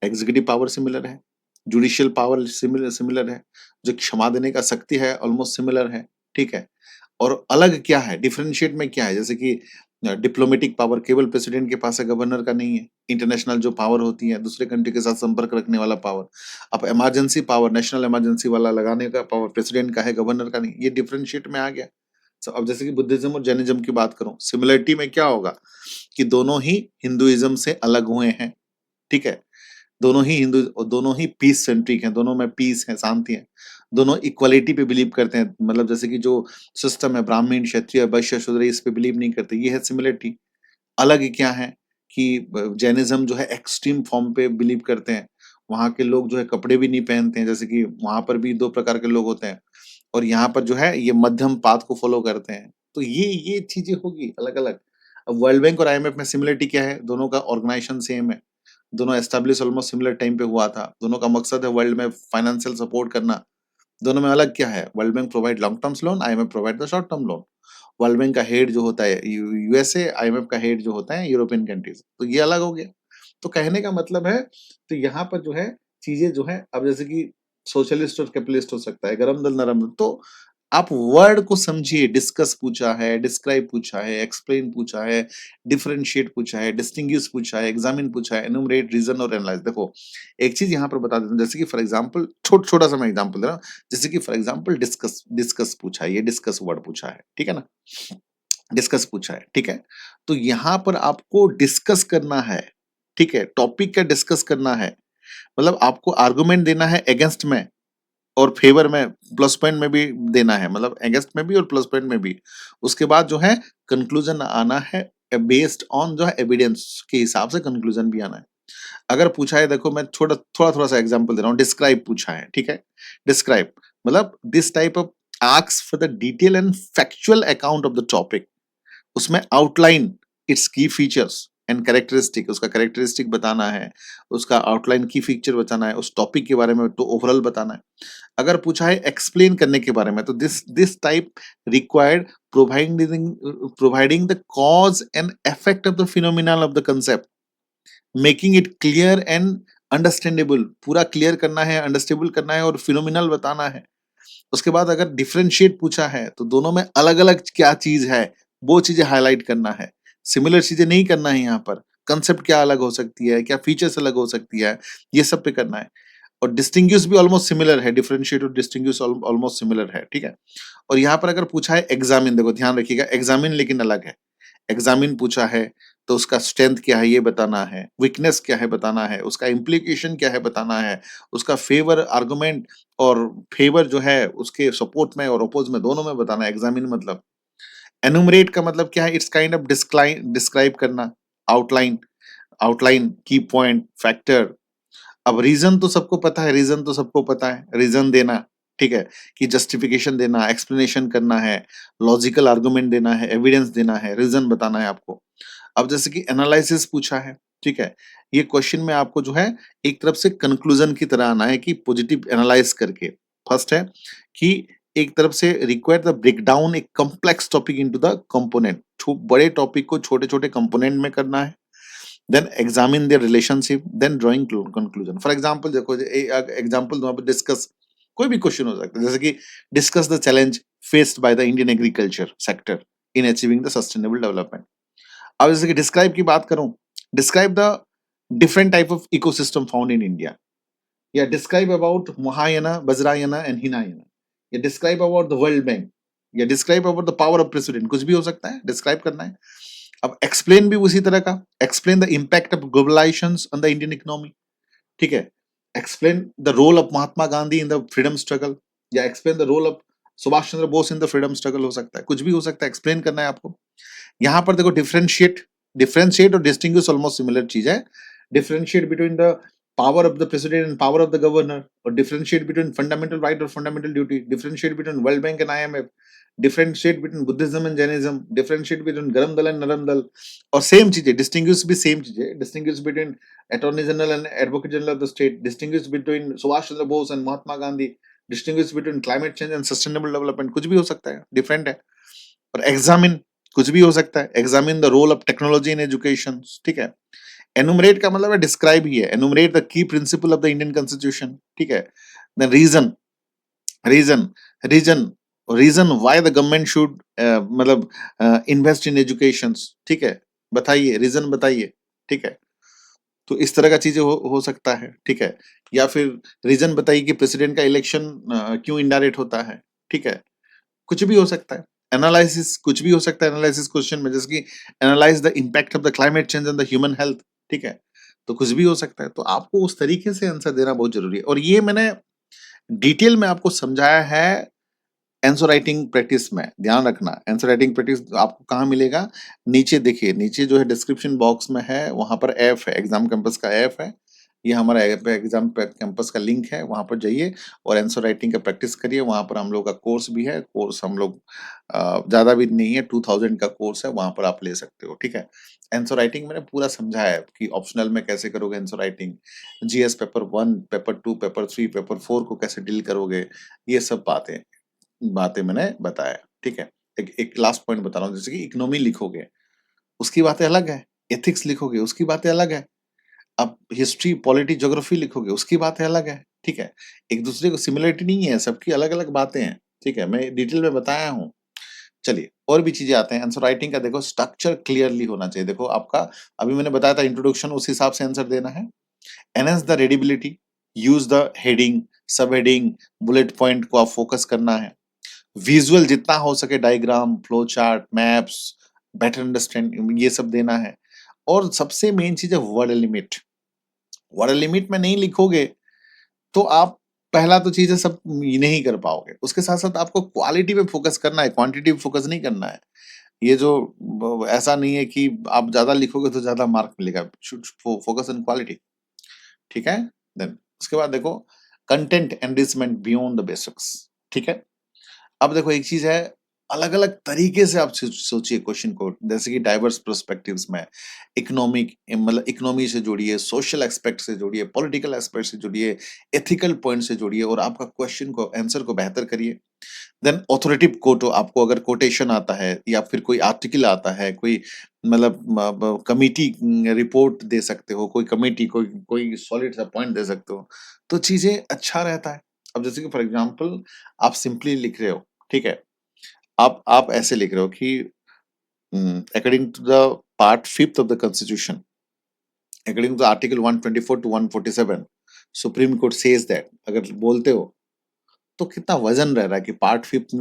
एग्जीक्यूटिव पावर सिमिलर है, जुडिशियल पावर सिमिलर है, जो क्षमा देने का शक्ति है ऑलमोस्ट सिमिलर है, ठीक है। और अलग क्या है, डिफरेंशिएट में क्या है, जैसे कि डिप्लोमेटिक पावर केवल प्रेसिडेंट के पास है, गवर्नर का नहीं है। इंटरनेशनल जो पावर होती है, दूसरे कंट्री के साथ संपर्क रखने वाला पावर। अब इमरजेंसी पावर, नेशनल इमरजेंसी वाला लगाने का पावर प्रेसिडेंट का है, गवर्नर का नहीं। ये डिफरेंशिएट में आ गया। अब जैसे कि बुद्धिज्म और जैनिज्म की बात करूं, सिमिलरिटी में क्या होगा कि दोनों ही हिंदुइज्म से अलग हुए हैं, ठीक है। दोनों ही पीस सेंट्रिक हैं, दोनों में पीस है, शांति है। दोनों इक्वालिटी पे बिलीव करते हैं, मतलब जैसे कि जो सिस्टम है ब्राह्मण, क्षत्रिय, वैश्य, शूद्र, इस पे बिलीव नहीं करते। ये है सिमिलरिटी। अलग क्या है कि जैनिज्म जो है एक्सट्रीम फॉर्म पे बिलीव करते हैं। वहां के लोग जो है कपड़े भी नहीं पहनते हैं, जैसे कि वहां पर भी दो प्रकार के लोग होते हैं, और यहाँ पर जो है ये मध्यम पाथ को फॉलो करते हैं। तो ये चीजें होगी अलग अलग। अब वर्ल्ड बैंक और आईएमएफ में सिमिलरिटी क्या है, दोनों का ऑर्गेनाइजेशन सेम है, दोनों एस्टेब्लिश ऑलमोस्ट सिमिलर टाइम पे हुआ था, दोनों का मकसद है वर्ल्ड में फाइनेंशियल सपोर्ट करना। दोनों में अलग क्या है, world bank provide long terms loan, IMF provide the short term loan. World bank का हेड जो होता है यूएसए, आईएमएफ का हेड जो होता है यूरोपियन कंट्रीज। तो ये अलग हो गया। तो कहने का मतलब है, तो यहाँ पर जो है चीजें जो है, अब जैसे कि सोशलिस्ट और कैपिटलिस्ट हो सकता है, गरम दल नरम दल, तो आप वर्ड को समझिए। डिस्कस पूछा है, डिस्क्राइब पूछा है, एक्सप्लेन पूछा है, डिफरेंशिएट पूछा है, डिस्टिंग्विश पूछा है, एग्जामिन पूछा है, एनुमरेट, रीजन और एनालाइज। देखो एक चीज यहाँ पर बता देता हूँ, जैसे कि फॉर एग्जांपल छोटा सा मैं एग्जांपल दे रहा हूँ। जैसे कि फॉर एग्जांपल डिस्कस डिस्कस पूछा है, ये डिस्कस वर्ड पूछा है, ठीक है ना, डिस्कस पूछा है, ठीक है। तो यहाँ पर आपको डिस्कस करना है, ठीक है, टॉपिक का डिस्कस करना है, मतलब आपको आर्गुमेंट देना है अगेंस्ट में और फेवर में, प्लस पॉइंट में भी देना है, मतलब अगेंस्ट में भी और प्लस पॉइंट में भी। उसके बाद जो है कंक्लूजन आना है, बेस्ड ऑन जो है एविडेंस के हिसाब से कंक्लूजन भी आना है। अगर पूछा है, देखो मैं थोड़ा सा एग्जांपल दे रहा हूँ। डिस्क्राइब पूछा है, ठीक है। डिस्क्राइब मतलब this type of asks for the detail and factual account of the topic. उसमें आउटलाइन इट्स की फीचर्स एंड कैरेक्टरिस्टिक, उसका कैरेक्टरिस्टिक बताना है, उसका आउटलाइन की फीचर बताना है, उस टॉपिक के बारे में तो ओवरऑल बताना है। अगर पूछा है एक्सप्लेन करने के बारे में, तो this type required providing the cause and effect of the phenomena of the concept, making it clear and understandable. पूरा क्लियर करना है, अंडरस्टैंडेबल करना है और फिनोमिनल बताना है। उसके बाद अगर डिफरेंशिएट पूछा है, तो दोनों में अलग अलग क्या चीज है वो चीजें हाईलाइट करना है, सिमिलर चीजें नहीं करना है। यहाँ पर कंसेप्ट क्या अलग हो सकती है, क्या फीचर्स अलग हो सकती है, ये सब पे करना है। और डिस्टिंग्विश भी ऑलमोस्ट सिमिलर है, डिफरेंशिएट और डिस्टिंग्विश ऑलमोस्ट सिमिलर है, ठीक है। और यहाँ पर अगर पूछा है एग्जामिन, देखो ध्यान रखिएगा, एग्जामिन लेकिन अलग है। एग्जामिन पूछा है तो उसका स्ट्रेंथ क्या है ये बताना है, वीकनेस क्या है बताना है, उसका इम्प्लीकेशन क्या है बताना है, उसका फेवर आर्गुमेंट और फेवर जो है उसके सपोर्ट में और अपोज में दोनों में बताना है। एग्जामिन मतलब एनुमरेट का मतलब क्या है, इट्स काइंड ऑफ डिस्क्राइब करना, आउटलाइन, आउटलाइन की पॉइंट फैक्टर। अब रीजन तो सबको पता है, रीजन तो सबको पता है, रीजन देना, ठीक है, कि जस्टिफिकेशन देना, एक्सप्लेनेशन करना है, लॉजिकल आर्गुमेंट देना है, एविडेंस देना है, रीजन बताना है आपको। अब जैसे कि एनालिसिस पूछा है, ठीक है, ये क्वेश्चन में आपको जो है एक तरफ से कंक्लूजन की तरह आना है कि पॉजिटिव एनालाइज करके। फर्स्ट है कि एक तरफ से require the break down a complex topic into the component, बड़े टॉपिक को छोटे छोटे कंपोनेंट में करना है। then examine their relationship, then drawing conclusion। for example देखो एग्जांपल दूं, डिस्कस कोई भी क्वेश्चन हो सकता है, जैसे कि discuss the challenge faced by the Indian agriculture sector in achieving the sustainable development. अब जैसे कि डिस्क्राइब की बात करूं, describe the different type of ecosystem found in India, या describe about Mahayana, Vajrayana and Hinayana, या describe about the World Bank, या describe about the power of president, कुछ भी हो सकता है, डिस्क्राइब करना है। अब एक्सप्लेन भी उसी तरह का, explain the impact of globalisation on the Indian economy, ठीक है, explain the role of Mahatma Gandhi in the freedom struggle, या explain the role of Subhash Chandra Bose in the freedom struggle, हो सकता है, कुछ भी हो सकता है, एक्सप्लेन करना है आपको। यहाँ पर देखो डिफरेंशिएट, डिफरेंशिएट और डिस्टिंग्विश ऑलमोस्ट सिमिलर चीज है। Differentiate between the power of the president and power of the governor, और डिफरेंशिएट बिटवीन फंडामेंटल राइट और fundamental duty, differentiate between World Bank and IMF, differentiate between Buddhism and Jainism, differentiate between गरम दल and नरम दल। और same चीजें distinguish भी same चीजें, distinguish between attorney general and advocate general of the state, distinguish between Subhash Chandra Bose and Mahatma Gandhi, distinguish between climate change and sustainable development, कुछ भी हो सकता है, डिफरेंट है। और एग्जामिन, कुछ भी हो सकता है, examine the role of technology in education, ठीक है। एनुमरेट का मतलब है डिस्क्राइब ही है, enumerate the key principle of the Indian constitution, ठीक है। Then reason, reason, reason, reason why the government should मतलब इन्वेस्ट इन एजुकेशन, ठीक है, बताइए, रीजन बताइए, ठीक है। तो इस तरह का चीजें हो सकता है, ठीक है। या फिर रीजन बताइए कि प्रेसिडेंट का इलेक्शन क्यों इनडायरेक्ट होता है, ठीक है, कुछ भी हो सकता है। एनालिसिस, कुछ भी हो सकता है एनालिसिस क्वेश्चन में, जैसे कि analyse the impact of the climate change on the human health, ठीक है, तो कुछ भी हो सकता है। तो आपको उस तरीके से आंसर देना बहुत जरूरी है, और ये मैंने डिटेल में आपको समझाया है आंसर राइटिंग प्रैक्टिस में। ध्यान रखना, आंसर राइटिंग प्रैक्टिस आपको कहाँ मिलेगा, नीचे देखिए, नीचे जो है डिस्क्रिप्शन बॉक्स में है, वहां पर ऐप है, एग्जाम कैंपस का ऐप है, ये हमारा ऐप है, एग्जाम कैंपस का लिंक है, वहां पर जाइए और आंसर राइटिंग का प्रैक्टिस करिए। वहां पर हम लोग का कोर्स भी है, कोर्स हम लोग ज्यादा भी नहीं है, 2000 का कोर्स है, वहां पर आप ले सकते हो, ठीक है। आंसर राइटिंग मैंने पूरा समझाया है कि ऑप्शनल में कैसे करोगे answer writing, GS paper 1, paper 2, paper 3, paper 4 को कैसे डील करोगे, ये सब बातें बातें मैंने बताया, ठीक है। एक लास्ट पॉइंट बता रहा हूँ, जैसे कि इकोनॉमी लिखोगे उसकी बातें अलग है, एथिक्स लिखोगे उसकी बातें अलग है, अब हिस्ट्री, पॉलिटी, ज्योग्राफी लिखोगे उसकी बातें अलग है, ठीक है। एक दूसरे को सिमिलरिटी नहीं है, सबकी अलग अलग बातें हैं, ठीक है, मैं डिटेल में बताया हूँ। चलिए और भी चीजें आते हैं। आंसर राइटिंग का देखो स्ट्रक्चर क्लियरली होना चाहिए, देखो आपका अभी मैंने बताया था इंट्रोडक्शन, उस हिसाब से आंसर देना है। Enhance the readability, use the heading, सब हेडिंग, बुलेट पॉइंट को आप फोकस करना है। विजुअल जितना हो सके, diagram, flow chart, maps, better understand, ये सब देना है। और सबसे मेन चीज है वर्ड लिमिट। वर्ड लिमिट में नहीं लिखोगे तो आप, पहला तो चीज है, सब नहीं कर पाओगे। उसके साथ साथ आपको क्वालिटी पे फोकस करना है, क्वांटिटी पे फोकस नहीं करना है। ये जो ऐसा नहीं है कि आप ज्यादा लिखोगे तो ज्यादा मार्क मिलेगा, शुड फोकस ऑन क्वालिटी, ठीक है। देन उसके बाद देखो content enrichment beyond the basics, ठीक है। अब देखो एक चीज है, अलग अलग तरीके से आप सोचिए क्वेश्चन को, जैसे कि डाइवर्स पर्सपेक्टिव्स में इकोनॉमिक, मतलब इकोनॉमी से जोड़िए, सोशल एस्पेक्ट से जोड़िए, पॉलिटिकल एस्पेक्ट से जोड़िए, एथिकल पॉइंट से जोड़िए, और आपका क्वेश्चन को, आंसर को बेहतर करिए। देन ऑथोरेटिव कोट, आपको अगर कोटेशन आता है या फिर कोई आर्टिकल आता है, कोई मतलब कमिटी रिपोर्ट दे सकते हो, कोई कमेटी, कोई कोई सॉलिड सा पॉइंट दे सकते हो, तो चीजें अच्छा रहता है। अब जैसे कि फॉर एग्जांपल आप सिंपली लिख रहे हो, ठीक है, आप ऐसे लिख रहे हो कि according to the part 5th of the constitution, according to article 124 to 147, Supreme Court says that, अगर बोलते हो तो कितना वजन रह रहा है कि पार्ट 5th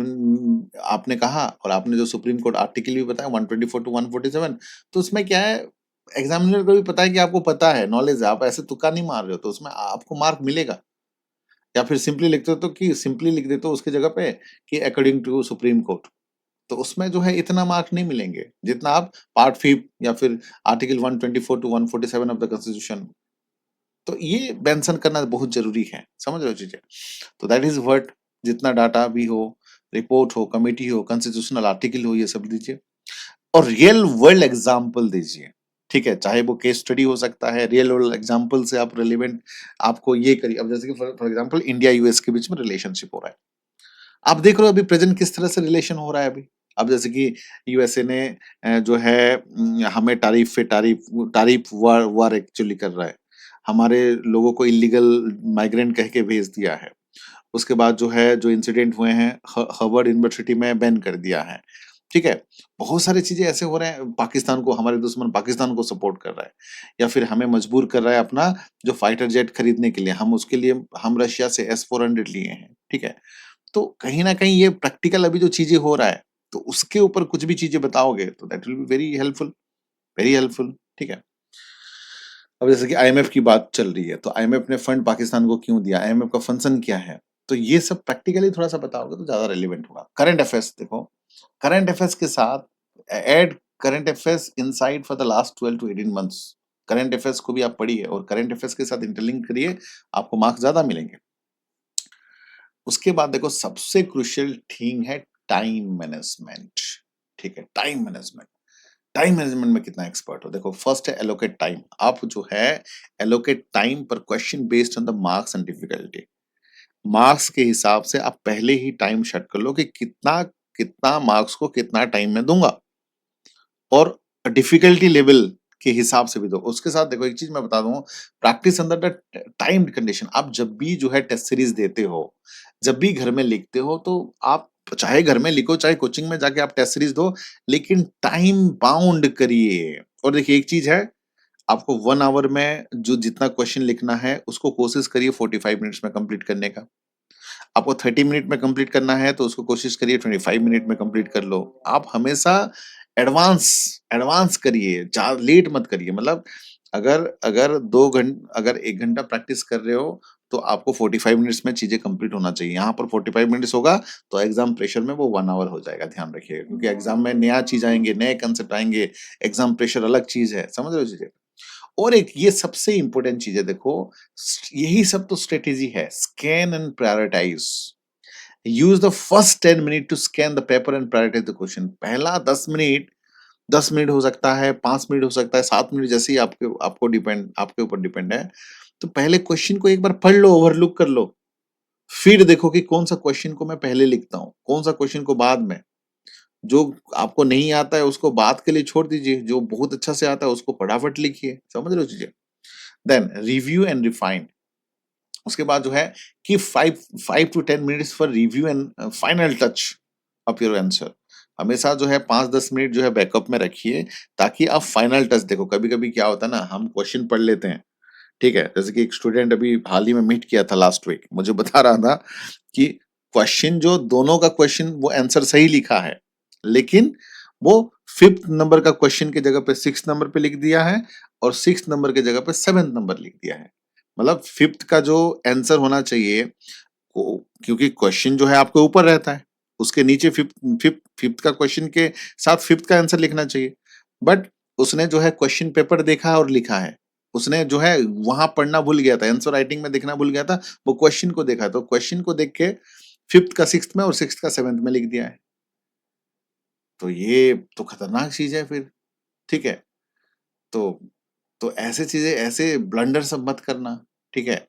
आपने कहा, और आपने जो सुप्रीम कोर्ट आर्टिकल भी बताया 124 टू 147, तो उसमें क्या है, एग्जामिनर को भी पता है कि आपको पता है, नॉलेज है, आप ऐसे तुक्का नहीं मार रहे हो, तो उसमें आपको मार्क मिलेगा। या फिर सिंपली लिखते हो तो कि सिंपली लिख देते हो उसकी जगह पे कि अकॉर्डिंग टू सुप्रीम कोर्ट, तो उसमें जो है इतना मार्क नहीं मिलेंगे जितना आप पार्ट 5 या फिर article 124 to 147 of the constitution, तो ये मेंशन करना बहुत जरूरी है, समझ रहे हो चीजें। तो दैट इज व्हाट, जितना डाटा भी हो, रिपोर्ट हो, कमेटी हो, कॉन्स्टिट्यूशनल आर्टिकल हो, ये सब दीजिए, और रियल वर्ल्ड एग्जाम्पल दीजिए, ठीक है। चाहे वो केस स्टडी हो सकता है, रियल वर्ल्ड एग्जाम्पल से आप रिलेवेंट आपको ये करिए। अब जैसे कि फॉर एग्जाम्पल इंडिया यूएस के बीच में रिलेशनशिप हो रहा है, आप देख रहे हो अभी प्रेजेंट किस तरह से रिलेशन हो रहा है अभी। अब जैसे कि यूएसए ने जो है हमें तारीफ पे तारीफ, तारीफ वार वार एक्चुअली कर रहा है, हमारे लोगों को इलीगल माइग्रेंट कह के भेज दिया है, उसके बाद जो है जो इंसिडेंट हुए हैं हार्वर्ड यूनिवर्सिटी में बैन कर दिया है, ठीक है? बहुत सारी चीज़ें ऐसे हो रहे हैं, पाकिस्तान को हमारे दुश्मन पाकिस्तान को सपोर्ट कर रहा है या फिर हमें मजबूर कर रहा है अपना जो फाइटर जेट खरीदने के लिए, हम उसके लिए हम रशिया से S-400 लिए हैं, ठीक है? तो कहीं न कहीं ये प्रैक्टिकल अभी जो चीज़ें हो रहा है, तो उसके ऊपर कुछ भी चीज़ें बताओगे तो that will be very helpful, ठीक है? अब जैसे कि आईएमएफ की बात चल रही है, तो आईएमएफ ने फंड पाकिस्तान को क्यों दिया? आईएमएफ का फंक्शन क्या है? तो ये सब प्रैक्टिकली थोड़ा-सा बताओगे तो ज़्यादा रेलेवेंट होगा। करंट अफेयर्स देखो, करंट अफेयर्स के साथ add current affairs inside for the last 12 to 18 months. Current affairs को भी आप पढ़िए और करंट अफेयर्स के साथ इंटरलिंक करिए, आपको मार्क्स ज़्यादा मिलेंगे। उसके बाद देखो सबसे क्रूशियल थिंग है टाइम मैनेजमेंट, ठीक है? टाइम मैनेजमेंट में कितना एक्सपर्ट हो? देखो फर्स्ट है एलोकेट टाइम। आप जो है एलोकेट टाइम पर question based on the marks and difficulty. Marks के हिसाब से आप पहले ही टाइम सेट कर लो कि कितना कितना मार्क्स को कितना टाइम में दूंगा और डिफिकल्टी लेवल के हिसाब से भी दो। उसके साथ देखो एक चीज मैं बता दूं, practice under the time condition. आप जब भी जो है टेस्ट सीरीज देते हो, जब भी घर में लिखते हो, तो आप चाहे घर में लिखो चाहे कोचिंग में जाके आप टेस्ट सीरीज दो, लेकिन टाइम बाउंड करिए। और देखिए एक चीज है, आपको 1 आवर में जो जितना क्वेश्चन लिखना है उसको कोशिश करिए 45 मिनट्स में कंप्लीट करने का। आपको 30 मिनट में कंप्लीट करना है तो उसको कोशिश करिए 25 मिनट में कंप्लीट कर लो। आप हमेशा एडवांस एडवांस करिए, लेट मत करिए। मतलब अगर अगर 1 घंटा प्रैक्टिस कर रहे हो तो आपको 45 मिनट्स में चीजें कंप्लीट होना चाहिए। यहाँ पर 45 मिनट्स होगा तो एग्जाम प्रेशर में वो 1 आवर हो जाएगा, ध्यान रखिएगा, क्योंकि एग्जाम में नया चीज आएंगे, नए कंसेप्ट आएंगे। एग्जाम प्रेशर अलग चीज है, समझ रहे हो चीजें। और एक ये सबसे इंपॉर्टेंट चीज है, देखो यही सब तो स्ट्रेटेजी है, scan and prioritise. Use the first 10 minute to scan the paper and prioritise the question. पहला 10 मिनट, 10 मिनट हो सकता है, 5 मिनट हो सकता है, 7 मिनट, जैसे ही आपके ऊपर डिपेंड है। तो पहले क्वेश्चन को एक बार पढ़ लो, ओवरलुक कर लो, फिर देखो कि कौन सा क्वेश्चन को मैं पहले लिखता हूँ, कौन सा क्वेश्चन को बाद में। जो आपको नहीं आता है उसको बाद के लिए छोड़ दीजिए, जो बहुत अच्छा से आता है उसको फटाफट लिखिए, समझ रहे हो चीजें। Then review and refine. उसके बाद जो है कि 5 to 10 minutes for review and final touch of your answer. हमेशा जो है 5-10 मिनट जो है बैकअप में रखिए, ताकि आप फाइनल टच देखो। कभी कभी क्या होता है ना, हम क्वेश्चन पढ़ लेते हैं, ठीक है? जैसे कि एक स्टूडेंट अभी हाल ही में मीट किया था लास्ट वीक, मुझे बता रहा था कि क्वेश्चन जो दोनों का क्वेश्चन वो आंसर सही लिखा है, लेकिन वो 5th नंबर का क्वेश्चन की जगह पे 6th नंबर पे लिख दिया है और 6th नंबर की जगह पे 7th नंबर लिख दिया है। मतलब 5th का जो आंसर होना चाहिए, क्योंकि क्वेश्चन जो है आपके ऊपर रहता है, उसके नीचे फिफ्थ का क्वेश्चन के साथ 5th का आंसर लिखना चाहिए। बट उसने जो है क्वेश्चन पेपर देखा और लिखा है, उसने जो है वहां पढ़ना भूल गया था, आंसर राइटिंग में देखना भूल गया था, वो क्वेश्चन को देखा, तो क्वेश्चन को देख के 5th का 6th में और 6th का 7th में लिख दिया है। तो ये तो खतरनाक चीज है फिर, ठीक है? तो ऐसे चीजें, ऐसे ब्लंडर सब मत करना, ठीक है?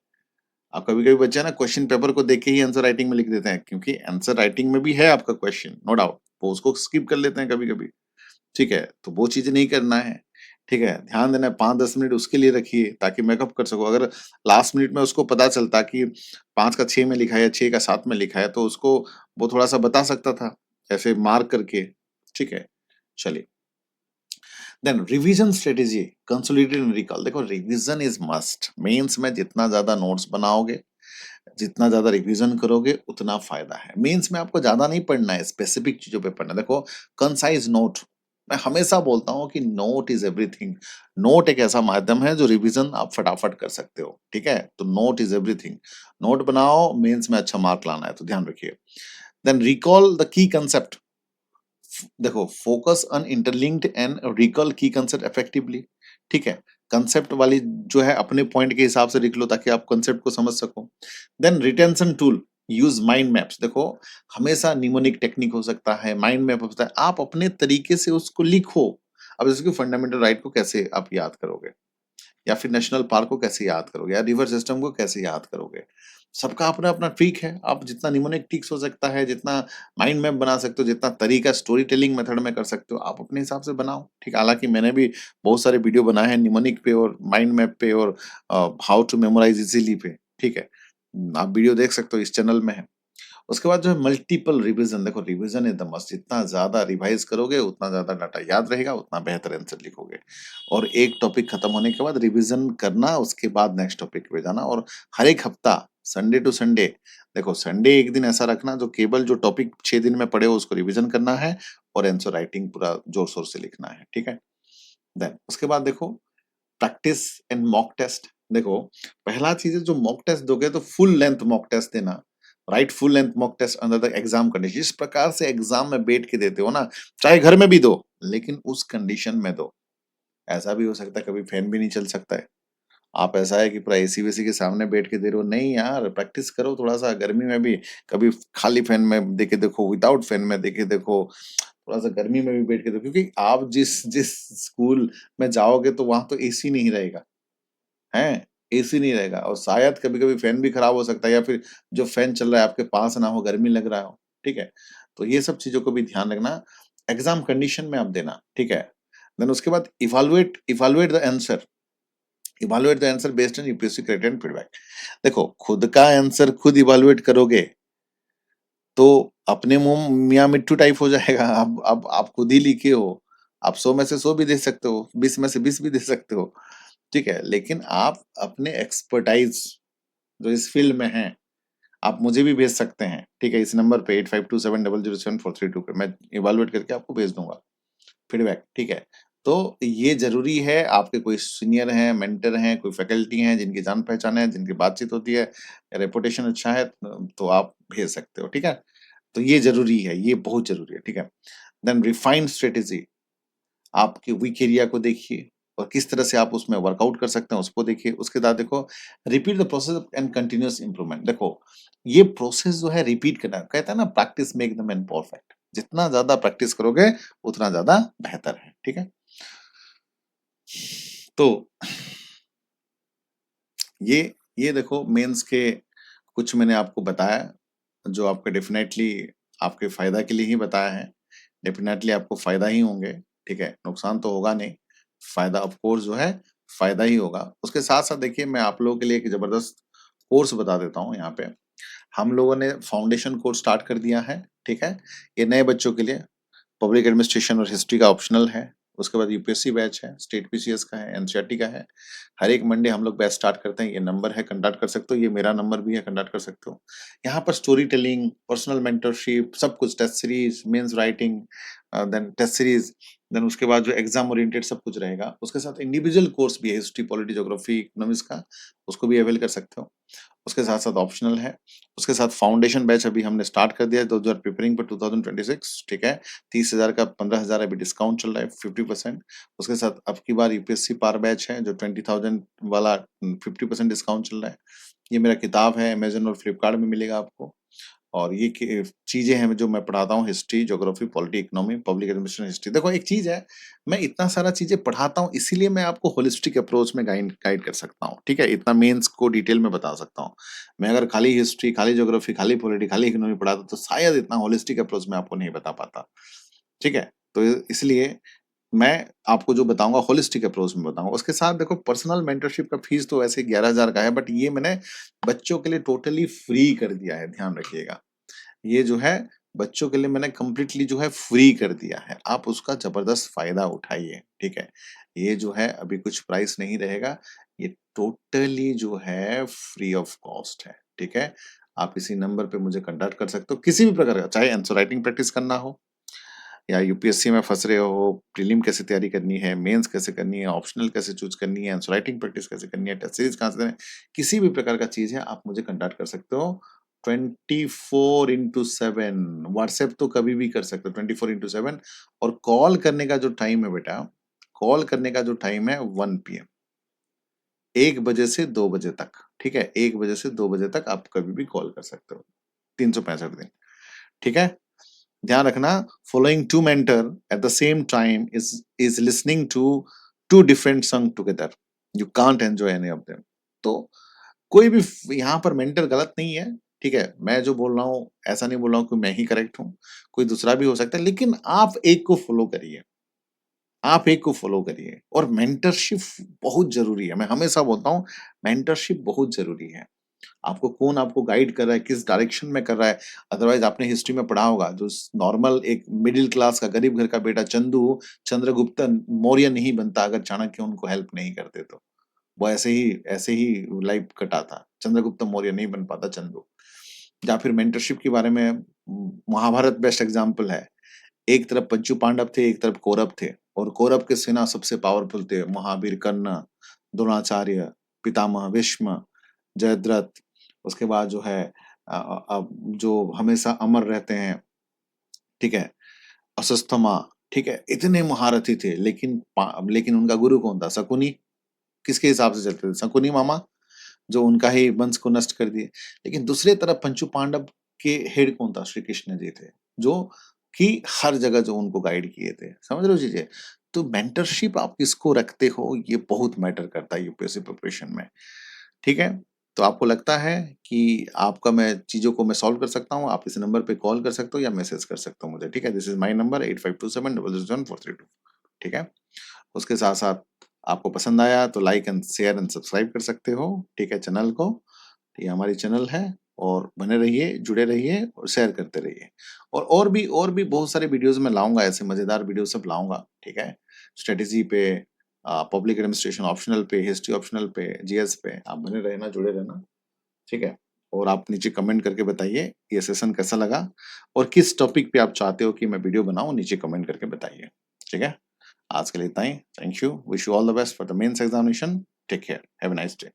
आप कभी-कभी बच्चे ना क्वेश्चन पेपर को देख के ही आंसर राइटिंग में लिख देते हैं, क्योंकि आंसर राइटिंग में भी है आपका क्वेश्चन, नो डाउट, वो उसको स्किप कर लेते हैं कभी-कभी, ठीक है? तो वो चीज़ें नहीं करना है, ठीक है? ध्यान देना है, 5-10 मिनट उसके लिए रखिए ताकि मैकअप कर सको। अगर लास्ट मिनट में उसको पता चलता कि 5 का 6 में लिखा है या 6 का 7 में लिखा है, तो उसको वो थोड़ा-सा बता सकता था, ऐसे मार्क करके, ठीक है? चलिए। Then revision strategy, consolidate and recall. देखो रिवीजन इज मस्ट। मेंस में जितना ज्यादा नोट्स बनाओगे, जितना ज्यादा रिवीजन करोगे, उतना फायदा है। मेंस में आपको ज्यादा नहीं पढ़ना है, स्पेसिफिक चीजों पे पढ़ना है। देखो कंसाइज नोट, मैं हमेशा बोलता हूँ कि नोट इज एवरीथिंग। नोट एक ऐसा माध्यम है जो रिवीजन आप फटाफट कर सकते हो, ठीक है? तो नोट इज एवरीथिंग। नोट बनाओ, मेंस में अच्छा मार्क लाना है तो ध्यान रखिए। Then recall the key concept. देखो focus on interlinked and recall key concept effectively, ठीक है? कंसेप्ट वाली जो है अपने पॉइंट के हिसाब से लिख लो ताकि आप कंसेप्ट को समझ सको। Then retention tool, use mind maps. देखो हमेशा निमोनिक टेक्निक हो सकता है, माइंड मैप हो सकता है, आप अपने तरीके से उसको लिखो। अब जैसे कि फंडामेंटल राइट को कैसे आप याद करोगे, या फिर नेशनल पार्क को कैसे याद करोगे, या रिवर सिस्टम को कैसे याद करोगे? सबका अपना अपना ट्रिक है। आप जितना निमोनिक ट्रिक्स हो सकता है, जितना माइंड मैप बना सकते हो, जितना तरीका स्टोरी टेलिंग मेथड में कर सकते हो, आप अपने हिसाब से बनाओ, ठीक है? हालांकि मैंने भी बहुत सारे वीडियो बनाए हैं निमोनिक पे और माइंड मैप पे और हाउ टू मेमोराइज इजीली पे, ठीक है? आप वीडियो देख सकते हो, इस चैनल में है। उसके बाद जो है मल्टीपल रिवीजन, देखो रिवीजन इज द मस्ट, जितना ज्यादा रिवाइज करोगे उतना ज्यादा डाटा याद रहेगा, उतना बेहतर आंसर लिखोगे। और एक टॉपिक खत्म होने के बाद रिवीजन करना, उसके बाद नेक्स्ट टॉपिक पे जाना। और हर एक हफ्ता संडे टू संडे, देखो संडे एक दिन ऐसा रखना जो केवल जो टॉपिक 6 दिन में पढ़े हो उसको रिवीजन करना है, और आंसर राइटिंग पूरा जोर शोर से लिखना है, ठीक है। देन उसके बाद देखो प्रैक्टिस एंड मॉक टेस्ट। देखो पहला चीज है, जो मॉक टेस्ट दोगे तो फुल लेंथ मॉक टेस्ट देना, right, full length mock test under the exam condition. जिस प्रकार से एग्जाम में बैठ के देते हो ना, चाहे घर में भी दो, लेकिन उस कंडीशन में दो। ऐसा भी हो सकता है कभी फैन भी नहीं चल सकता है, आप ऐसा है कि पूरा एसी वेसी के सामने बैठ के दे रहे हो, नहीं यार प्रैक्टिस करो थोड़ा सा गर्मी में भी। कभी खाली फैन में देके देखो, विदाउट फैन में देखे देखो, थोड़ा सा गर्मी में भी बैठ के देखो, क्योंकि आप जिस जिस स्कूल में जाओगे तो वहां तो एसी नहीं रहेगा, है, एसी नहीं रहेगा, और शायद कभी कभी फैन भी खराब हो सकता है, या फिर जो फैन चल रहा है आपके पास ना हो, गर्मी लग रहा हो, ठीक है। तो ये सब चीजों को भी ध्यान रखना, एग्जाम कंडीशन में आप देना, ठीक है। देन उसके बाद evaluate evaluate the answer, evaluate the answer based on UPSC criteria and feedback. देखो खुद का आंसर खुद इवेलुएट करोगे तो अपने मुंह मियां मिट्टू टाइप हो जाएगा। अब आप खुद ही लिखे हो, आप 100 में से 100 भी दे सकते हो, 20 में से 20 भी दे सकते हो, ठीक है। लेकिन आप अपने एक्सपर्टाइज जो इस फील्ड में है, आप मुझे भी भेज सकते हैं, ठीक है, इस नंबर पे 8527007432 पे मैं इवेलुएट करके आपको भेज दूंगा फीडबैक, ठीक है। तो ये जरूरी है, आपके कोई सीनियर हैं, मेंटर हैं, कोई फैकल्टी हैं जिनकी जान पहचान है, जिनकी बातचीत होती है, रेपुटेशन अच्छा है, तो आप भेज सकते हो, ठीक है। तो ये जरूरी है, ये बहुत जरूरी है, ठीक है। देन रिफाइंड स्ट्रेटेजी, आपके वीक एरिया को देखिए और किस तरह से आप उसमें वर्कआउट कर सकते हैं उसको देखिए। उसके बाद देखो repeat the process and continuous improvement. देखो ये प्रोसेस जो है रिपीट करना, कहता है ना practice make the man perfect, जितना ज्यादा प्रैक्टिस करोगे उतना ज्यादा बेहतर है, ठीक है। तो ये देखो मेंस के कुछ मैंने आपको बताया, जो आपके डेफिनेटली आपके फायदा के लिए ही बताया है, डेफिनेटली आपको फायदा ही होंगे, ठीक है, नुकसान तो होगा नहीं, फायदा ऑफ कोर्स जो है फायदा ही होगा। उसके साथ साथ देखिए मैं आप लोगों के लिए एक जबरदस्त कोर्स बता देता हूँ यहाँ पे। हम लोगों ने फाउंडेशन कोर्स स्टार्ट कर दिया है, ठीक है। ये नए बच्चों के लिए पब्लिक एडमिनिस्ट्रेशन और हिस्ट्री का ऑप्शनल है। उसके बाद यूपीएससी बैच है, स्टेट पीसीएस का है, एनसीईआरटी का है। हर एक मंडे हम लोग बैच स्टार्ट करते हैं, ये नंबर है, कंटैक्ट कर सकते हो, ये मेरा नंबर भी है, कंटैक्ट कर सकते हो। यहाँ पर स्टोरी टेलिंग, पर्सनल मेंटरशिप, सब कुछ, test series, mains writing, then test series, then उसके बाद जो एग्जाम ओरिएंटेड सब कुछ रहेगा। उसके साथ इंडिविजुअल कोर्स भी है, हिस्ट्री, पॉलिटी, ज्योग्राफी, इकोनॉमिक्स का, उसको भी अवेल कर सकते हो। उसके साथ साथ ऑप्शनल है। उसके साथ फाउंडेशन बैच अभी हमने स्टार्ट कर दिया है, दोज आर प्रिपेयरिंग फॉर 2026, ठीक है। 30,000 का 15,000 अभी डिस्काउंट चल रहा है, 50%। उसके साथ अब की बार यूपीएससी पार बैच है जो 20,000 वाला 50% डिस्काउंट चल रहा है। ये मेरा किताब है, अमेजन और फ्लिपकार्ट में मिलेगा आपको। और ये चीजें हैं जो मैं पढ़ाता हूँ, history, geography, polity, economy, public administration, history. देखो एक चीज है, मैं इतना सारा चीजें पढ़ाता हूँ इसीलिए मैं आपको होलिस्टिक अप्रोच में गाइड गाइड कर सकता हूँ, ठीक है। इतना मेंस को डिटेल में बता सकता हूँ। मैं अगर खाली हिस्ट्री, खाली ज्योग्राफी, खाली पॉलिटी, खाली इकोनॉमी पढ़ाता तो शायद इतना होलिस्टिक अप्रोच में आपको नहीं बता पाता, ठीक है। तो इसलिए मैं आपको जो बताऊंगा होलिस्टिक अप्रोच में बताऊंगा। उसके साथ देखो पर्सनल मेंटरशिप का फीस तो वैसे 11,000 का है, बट ये मैंने बच्चों के लिए टोटली फ्री कर दिया है, ध्यान रखिएगा। ये जो है बच्चों के लिए मैंने कंप्लीटली जो है फ्री कर दिया है, आप उसका जबरदस्त फायदा उठाइए, ठीक है। ये जो है अभी कुछ प्राइस नहीं रहेगा, ये टोटली जो है फ्री ऑफ कॉस्ट है, ठीक है। आप इसी नंबर पे मुझे कांटेक्ट कर सकते हो किसी भी प्रकार का, चाहे आंसर राइटिंग प्रैक्टिस करना हो, या यूपीएससी में फंस रहे हो, प्रीलिम कैसे तैयारी करनी है, मेंस कैसे करनी है, ऑप्शनल कैसे चूज करनी है, आंसर राइटिंग प्रैक्टिस कैसे करनी है, टेस्ट सीरीज कहाँ से देना है, किसी भी प्रकार का चीज है आप मुझे कांटेक्ट कर सकते हो 24/7। व्हाट्सएप तो कभी भी कर सकते हो 24/7। और कॉल करने का जो टाइम है बेटा, कॉल करने का जो टाइम है 1 PM, 1 बजे से 2 बजे तक, ठीक है। 1 बजे से 2 बजे तक आप कभी भी कॉल कर सकते हो, 365 दिन, ठीक है। ध्यान रखना, following two mentor at the same time is listening to two different song together, you can't enjoy any of them. तो कोई भी यहाँ पर मेंटर गलत नहीं है, ठीक है। मैं जो बोल रहा हूँ ऐसा नहीं बोल रहा हूँ कि मैं ही करेक्ट हूँ, कोई दूसरा भी हो सकता है, लेकिन आप एक को फॉलो करिए, आप एक को फॉलो करिए। और मेंटरशिप बहुत जरूरी है, मैं हमेशा बोलता हूँ मेंटरशिप बहुत जरूरी है। आपको कौन आपको गाइड कर रहा है, किस डायरेक्शन में कर रहा है। अदरवाइज़ आपने हिस्ट्री में पढ़ा होगा, जो स नॉर्मल एक मिडल क्लास का गरीब घर का बेटा चंदू, चंद्रगुप्त मौर्य नहीं बनता अगर चाणक्य उनको हेल्प नहीं करते तो। वो ऐसे ही लाइफ कटाता। चंद्रगुप्त मौर्य नहीं बन पाता चंदू। या फिर मेंटरशिप के बारे में महाभारत बेस्ट एग्जांपल है। एक तरफ पंचू पांडव थे, एक तरफ कौरव थे और कौरव के सेना सबसे पावरफुल थे। महावीर कर्ण, द्रोणाचार्य, पितामह भीष्म, जयद्रथ, उसके बाद जो है जो हमेशा अमर रहते हैं, ठीक है? अश्वत्थामा, ठीक है? इतने महारथी थे, लेकिन उनका गुरु कौन था? शकुनी। किसके हिसाब से चलते थे? शकुनी मामा, जो उनका ही वंश को नष्ट कर दिए। लेकिन दूसरी तरफ पंचू पांडव के हेड कौन था? श्री कृष्ण जी थे, जो कि हर जगह जो उनको गाइड किए थे। समझ रहे हो चीजें? तो मेंटरशिप आप किसको रखते हो, ये बहुत मैटर करता है यूपीएससी प्रिपरेशन में। ठीक है? तो आपको लगता है कि आपका मैं चीज़ों को मैं सॉल्व कर सकता हूँ, आप इस नंबर पे कॉल कर सकते हो या मैसेज कर सकते हो मुझे, ठीक है? दिस इज़ माय नंबर 8527001432, ठीक है? उसके साथ-साथ आपको पसंद आया तो like and share and subscribe कर सकते हो, ठीक है, चैनल को। ये हमारी चैनल है और बने रहिए, जुड़े रहिए और शेयर करते रहिए। और भी बहुत सारे वीडियोज़ मैं लाऊँगा, ऐसे मज़ेदार वीडियो सब लाऊँगा, ठीक है? स्ट्रैटेजी पे, पब्लिक एडमिनिस्ट्रेशन ऑप्शनल पे, हिस्ट्री ऑप्शनल पे, जीएस पे आप बने रहना, जुड़े रहना, ठीक है? और आप नीचे कमेंट करके बताइए ये सेशन कैसा लगा और किस टॉपिक पे आप चाहते हो कि मैं वीडियो बनाऊँ, नीचे कमेंट करके बताइए, ठीक है? आज के लिए इतना ही। Thank you. Wish you all the best for the mains examination. Take care. Have a nice day.